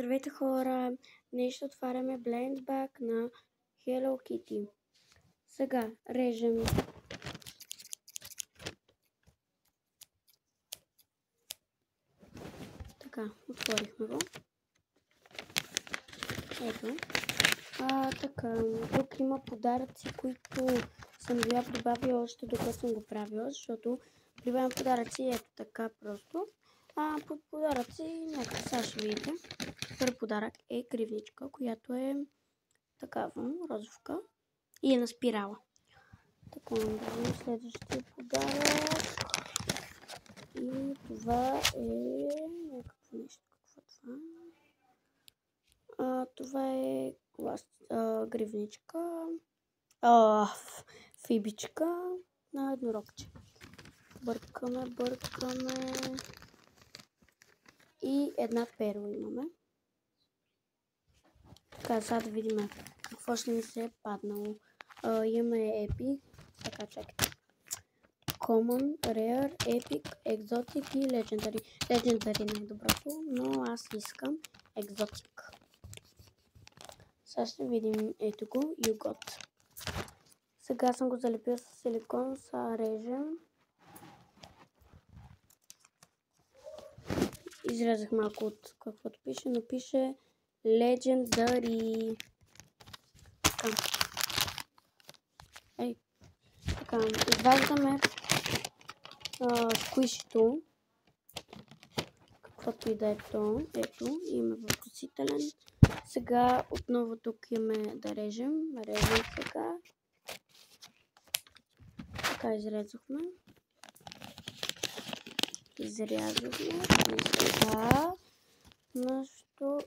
Здравейте хора! Днес ще отваряме Blendback на Hello Kitty. Сега режем. Така, отворихме го. Ето. Така, тук има подаръци, които съм била прибавила още докато съм го правила, защото прибавям подаръци ето така просто. Под подаръци някакъв сега ще видите. Първи подарък е кривничка, която е такава розовка и е на спирала. Така, следващия подарък. И това е някакво нещо. Какво това? Това е гривничка. Фибичка на еднорогче. Бъркаме. И една перла имаме. Така, сега да видим какво ще ни се е паднало. Имаме Epic. Така, чакайте. Common, Rare, Epic, Exotic и Legendary. Legendary не е доброто, но аз искам Exotic. Сега ще видим ето го, You Got. Сега съм го залепил с силикон, сега режем. Изрязах малко от каквото пише, но пише Legendary. Така, изваждаме сквишито, каквото и да е то. Ето, имаме въпросителен. Сега отново тук имаме да режем. Режем сега. Така изрезахме. Изрязахме. И сега нашето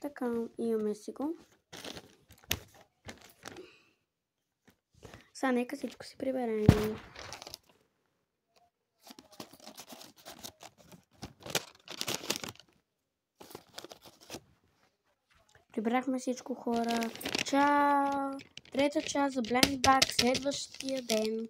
така, имаме си го. Сега нека всичко си приберем. Прибрахме всичко, хора. Чао! Трета част за Blendback следващия ден.